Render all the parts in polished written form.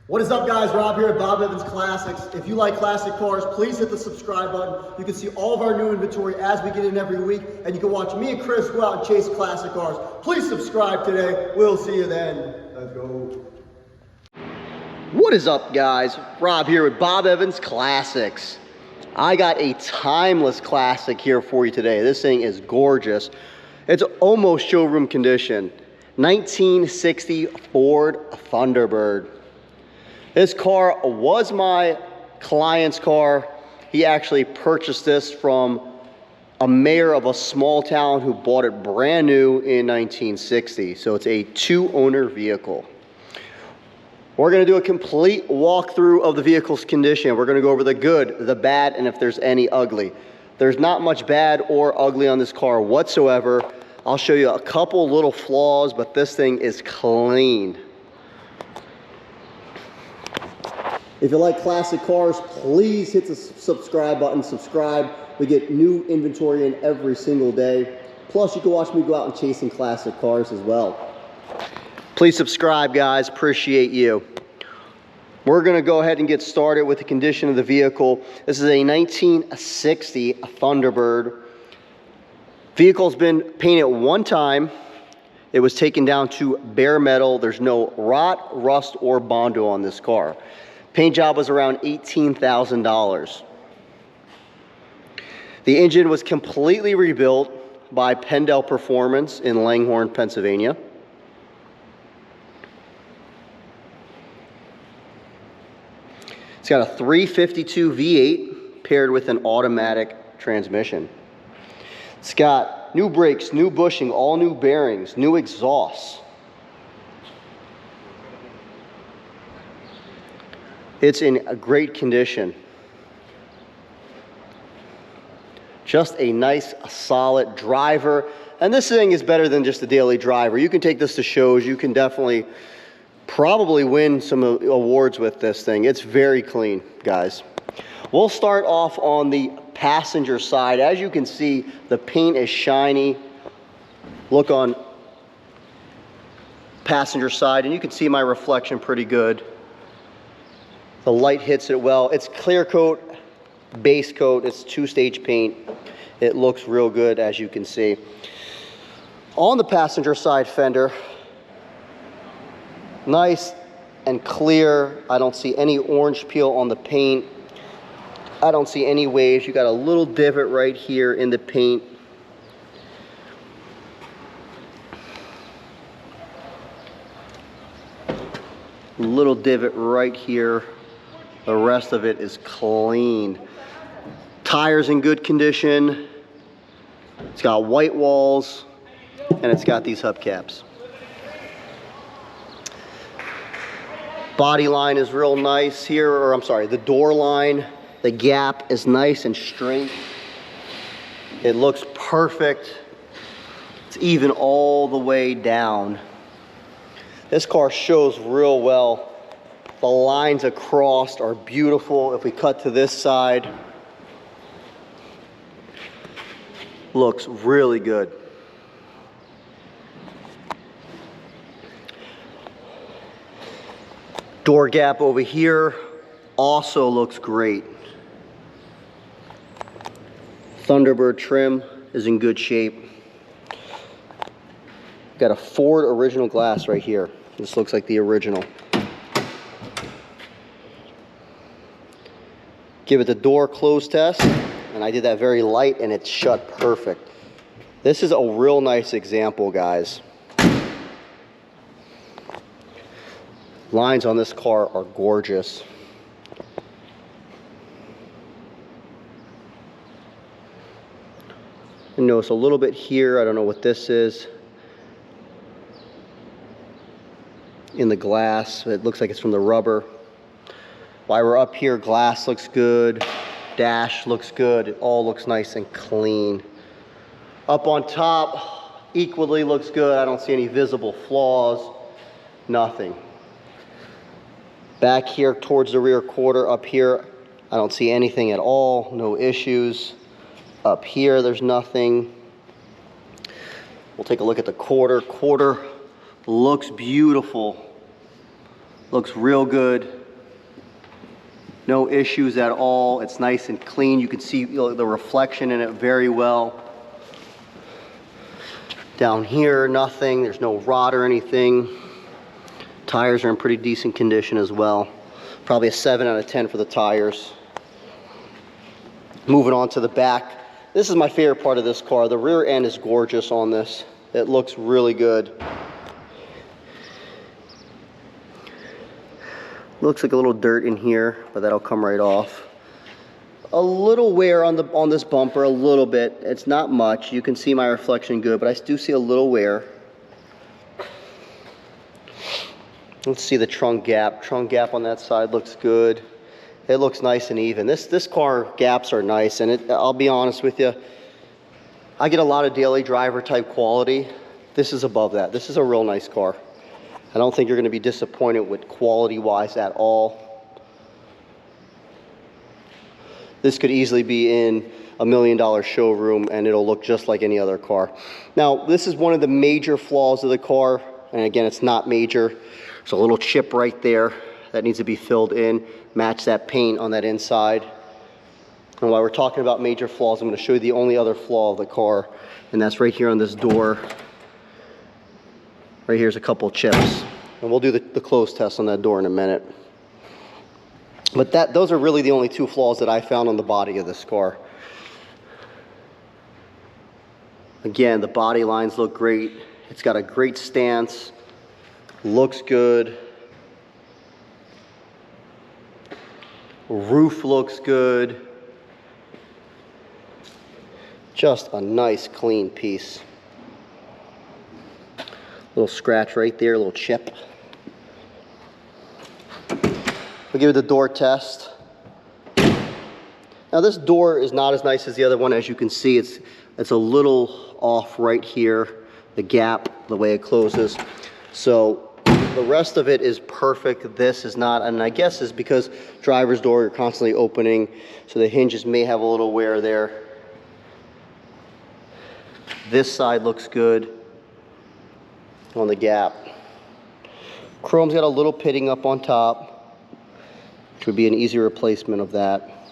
What is up, guys? Rob here at Bob Evans Classics. If you like classic cars, please hit the subscribe button. You can see all of our new inventory as we get in every week, and you can watch me and Chris go out and chase classic cars. Please subscribe today. We'll see you then. Let's go. What is up, guys? Rob here with Bob Evans Classics. I got a timeless classic here for you today. This thing is gorgeous. It's almost showroom condition. 1960 Ford Thunderbird. This car was my client's car. He actually purchased this from a mayor of a small town who bought it brand new in 1960. So it's a two-owner vehicle. We're going to do a complete walkthrough of the vehicle's condition. We're going to go over the good, the bad, and if there's any ugly. There's not much bad or ugly on this car whatsoever. I'll show you a couple little flaws, but this thing is clean. If you like classic cars, please hit the subscribe button. Subscribe. We get new inventory in every single day. Plus, you can watch me go out and chasing classic cars as well. Please subscribe, guys. Appreciate you. We're going to go ahead and get started with the condition of the vehicle. This is a 1960 Thunderbird. Vehicle's been painted one time. It was taken down to bare metal. There's no rot, rust, or Bondo on this car. Paint job was around $18,000. The engine was completely rebuilt by Penndel Performance in Langhorne, Pennsylvania. It's got a 352 V8 paired with an automatic transmission. It's got new brakes, new bushing, all new bearings, new exhausts. It's in a great condition. Just a nice, solid driver. And this thing is better than just a daily driver. You can take this to shows. You can definitely probably win some awards with this thing. It's very clean, guys. We'll start off on the passenger side. As you can see, the paint is shiny. Look on passenger side, and you can see my reflection pretty good. The light hits it well. It's clear coat, base coat. It's two-stage paint. It looks real good, as you can see. On the passenger side fender, nice and clear. I don't see any orange peel on the paint. I don't see any waves. You got a little divot right here in the paint. Little divot right here. The rest of it is clean. Tires in good condition. It's got white walls, and it's got these hubcaps. Body line is real nice here, or I'm sorry, the door line, the gap is nice and straight. It looks perfect. It's even all the way down. This car shows real well. The lines across are beautiful. If we cut to this side, looks really good. Door gap over here also looks great. Thunderbird trim is in good shape. Got a Ford original glass right here. This looks like the original. Give it the door close test, and I did that very light and it shut perfect. This is a real nice example, guys. Lines on this car are gorgeous. And notice a little bit here, I don't know what this is. In the glass, it looks like it's from the rubber. While we're up here, glass looks good, dash looks good, it all looks nice and clean. Up on top, equally looks good. I don't see any visible flaws, nothing. Back here towards the rear quarter, up here, I don't see anything at all, no issues. Up here, there's nothing. We'll take a look at the quarter. Quarter looks beautiful. Looks real good. No issues at all. It's nice and clean. You can see the reflection in it very well. Down here, nothing. There's no rot or anything. Tires are in pretty decent condition as well. Probably a 7 out of 10 for the tires. Moving on to the back. This is my favorite part of this car. The rear end is gorgeous on this. It looks really good. Looks like a little dirt in here, but that'll come right off. A little wear on this bumper, a little bit. It's not much. You can see my reflection good, but I do see a little wear. Let's see the trunk gap. Trunk gap on that side looks good. It looks nice and even. This car gaps are nice, and I'll be honest with you, I get a lot of daily driver type quality. This is above that. This is a real nice car. I don't think you're going to be disappointed with quality-wise at all. This could easily be in a $1 million showroom, and it'll look just like any other car. Now, this is one of the major flaws of the car, and again, it's not major. There's a little chip right there that needs to be filled in, match that paint on that inside. And while we're talking about major flaws, I'm going to show you the only other flaw of the car, and that's right here on this door. Right here's a couple chips, and we'll do the close test on that door in a minute. But those are really the only two flaws that I found on the body of this car. Again, the body lines look great. It's got a great stance, looks good. Roof looks good. Just a nice clean piece. Little scratch right there, a little chip. We'll give it the door test. Now this door is not as nice as the other one. As you can see, it's a little off right here, the gap, the way it closes. So the rest of it is perfect. This is not, and I guess is because driver's door, you're constantly opening, so the hinges may have a little wear there. This side looks good on the gap. Chrome's got a little pitting up on top, which would be an easy replacement of that.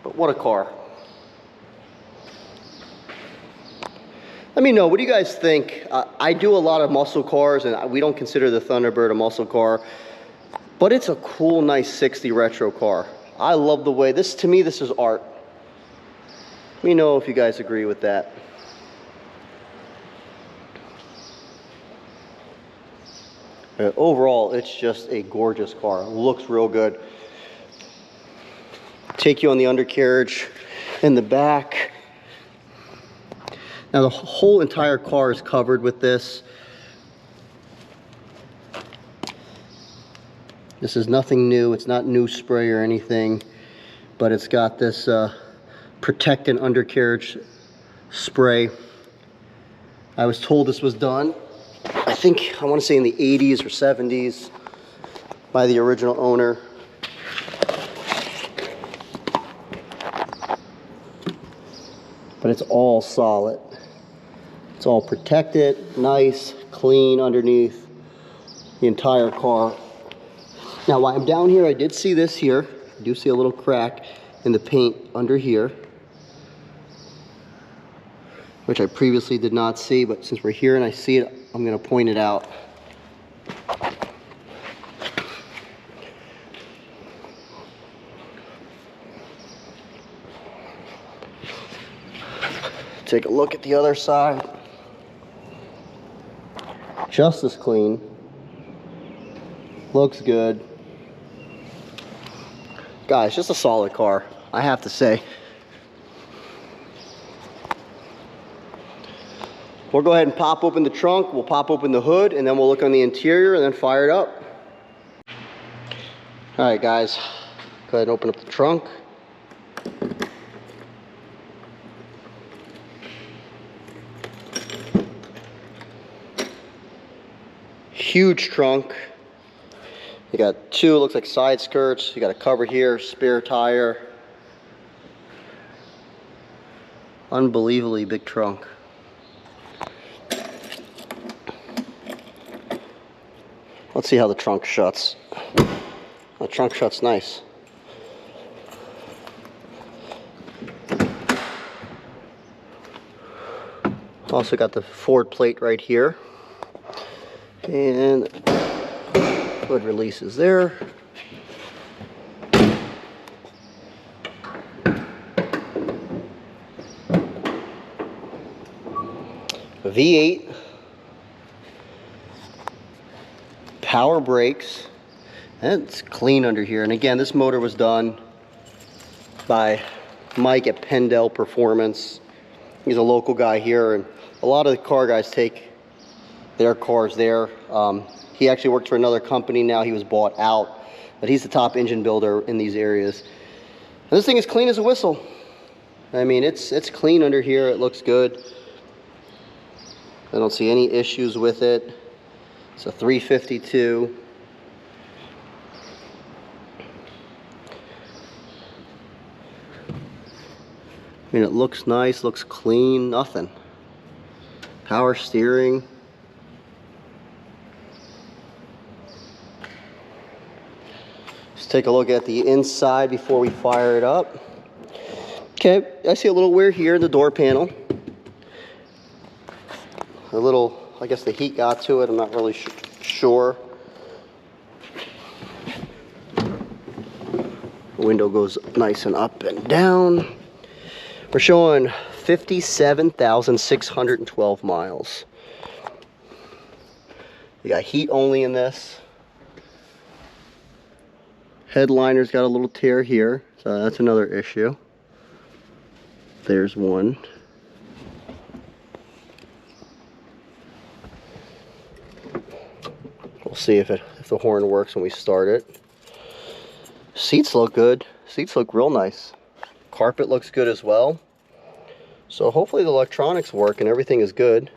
But what a car. Let me know, what do you guys think? I do a lot of muscle cars, and we don't consider the Thunderbird a muscle car, but it's a cool, nice 60 retro car. I love the way, to me, this is art. Let me know if you guys agree with that. Overall, it's just a gorgeous car. It looks real good. Take you on the undercarriage in the back. Now the whole entire car is covered with this. This is nothing new. It's not new spray or anything, but it's got this protectant undercarriage spray. I was told this was done, I want to say in the 80s or 70s by the original owner. But it's all solid. It's all protected, nice, clean underneath the entire car. Now while I'm down here, I did see this here. I do see a little crack in the paint under here, which I previously did not see, but since we're here and I see it, I'm going to point it out. Take a look at the other side. Just as clean. Looks good. Guys, just a solid car, I have to say. We'll go ahead and pop open the trunk, we'll pop open the hood, and then we'll look on the interior and then fire it up. All right, guys, go ahead and open up the trunk. Huge trunk. You got two, looks like side skirts. You got a cover here, spare tire. Unbelievably big trunk. Let's see how the trunk shuts. The trunk shuts nice. Also got the Ford plate right here. And hood releases there. V8. Power brakes. And it's clean under here. And again, this motor was done by Mike at Penndel Performance. He's a local guy here, and a lot of the car guys take their cars there. He actually works for another company now. He was bought out, but he's the top engine builder in these areas. And this thing is clean as a whistle. I mean, it's clean under here. It looks good. I don't see any issues with it. It's a 352. I mean, it looks nice, looks clean, nothing. Power steering. Let's take a look at the inside before we fire it up. Okay, I see a little wear here in the door panel. A little, I guess the heat got to it, I'm not really sure. The window goes nice and up and down. We're showing 57,612 miles. You got heat only in this. Headliner's got a little tear here, so that's another issue. There's one. We'll see if the horn works when we start it. Seats look good. Seats look real nice. Carpet looks good as well. So hopefully the electronics work and everything is good.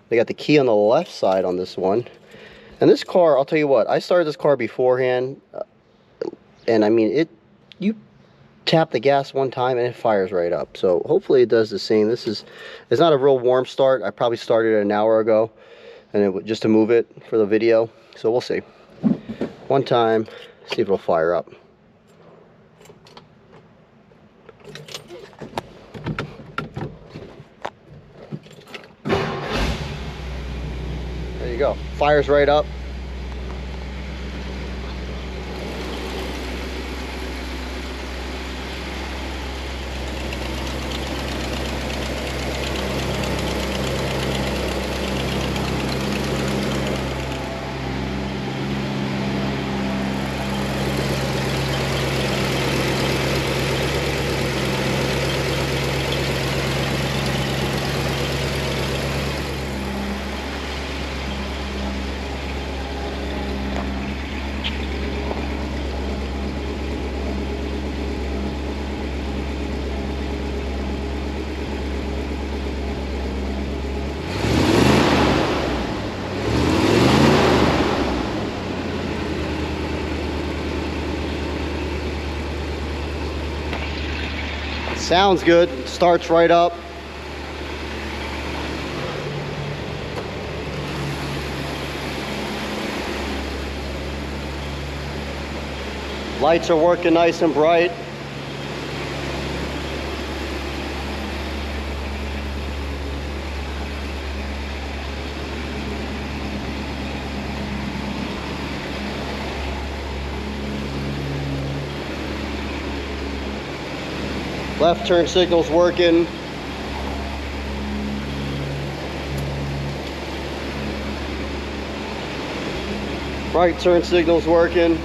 They got the key on the left side on this one. And this car, I'll tell you what, I started this car beforehand, and I mean, you tap the gas one time and it fires right up. So hopefully it does the same. It's not a real warm start. I probably started it an hour ago, and just to move it for the video. So we'll see. One time, see if it'll fire up. There you go. Fires right up. Sounds good, starts right up. Lights are working nice and bright. Left turn signal's working. Right turn signal's working.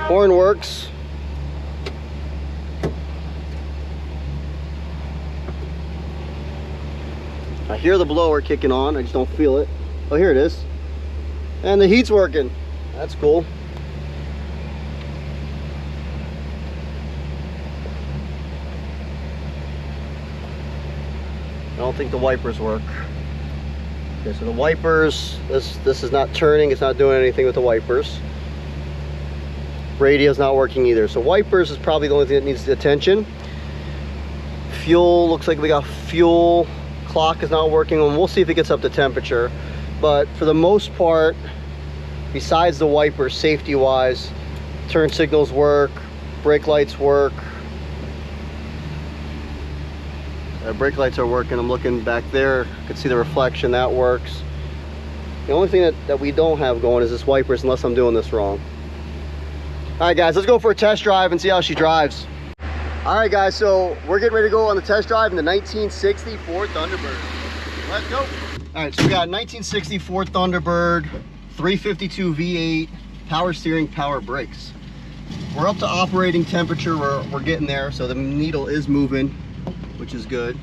Horn works. I hear the blower kicking on, I just don't feel it. Oh, here it is. And the heat's working. That's cool. I don't think the wipers work. Okay, so the wipers, this is not turning, it's not doing anything with the wipers. Radio's not working either. So wipers is probably the only thing that needs attention. fuel, looks like we got fuel. Clock is not working, and we'll see if it gets up to temperature. But for the most part, besides the wipers, safety wise, turn signals work, brake lights work. Brake lights are working. I'm looking back there, you can see the reflection, that works. The only thing that we don't have going is this wipers, unless I'm doing this wrong. All right guys, let's go for a test drive and see how she drives. All right guys, so we're getting ready to go on the test drive in the 1960 Ford Thunderbird. Let's go. All right, so we got 1960 Ford Thunderbird, 352 V8, power steering, power brakes. We're up to operating temperature, we're getting there, so the needle is moving, which is good.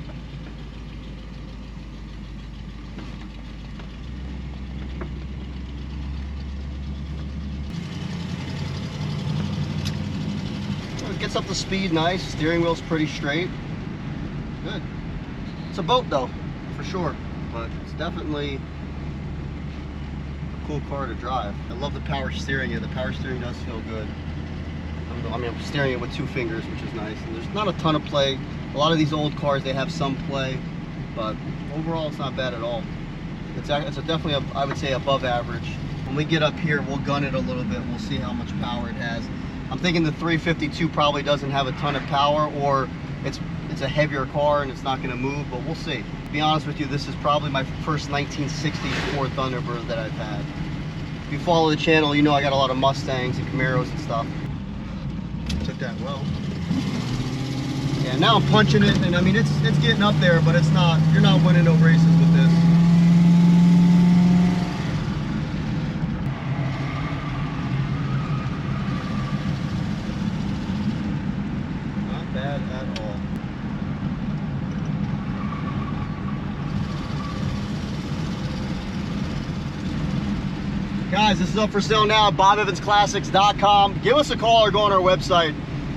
It gets up to speed nice, steering wheel's pretty straight. Good. It's a boat though, for sure, but it's definitely a cool car to drive. I love the power steering. The power steering does feel good. I mean, I'm steering it with 2 fingers, which is nice. And there's not a ton of play. A lot of these old cars, they have some play, but overall it's not bad at all. It's definitely, I would say, above average. When we get up here, we'll gun it a little bit. We'll see how much power it has. I'm thinking the 352 probably doesn't have a ton of power, or it's a heavier car and it's not going to move, but we'll see. To be honest with you, this is probably my first 1960s Ford Thunderbird that I've had. If you follow the channel, you know I got a lot of Mustangs and Camaros and stuff. Took that well. Yeah, now I'm punching it, and I mean it's getting up there, but it's not. You're not winning no races with this. Not bad at all. Guys, this is up for sale now at BobEvansClassics.com. Give us a call or go on our website.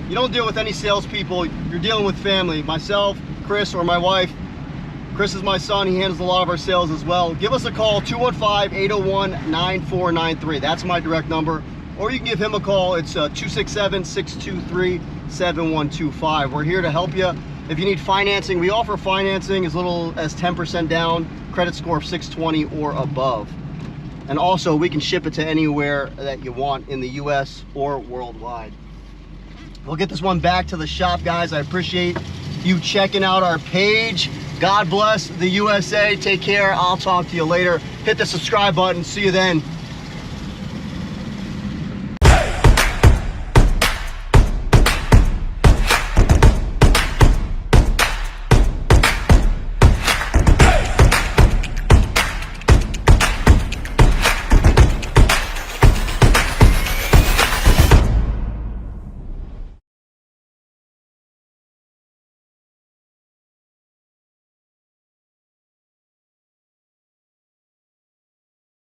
You don't deal with any salespeople, you're dealing with family. Myself, Chris, or my wife. Chris is my son, he handles a lot of our sales as well. Give us a call, 215-801-9493. That's my direct number. Or you can give him a call, it's 267-623-7125. We're here to help you. If you need financing, we offer financing as little as 10% down, credit score of 620 or above. And also, we can ship it to anywhere that you want in the US or worldwide. We'll get this one back to the shop, guys. I appreciate you checking out our page. God bless the USA. Take care. I'll talk to you later. Hit the subscribe button. See you then.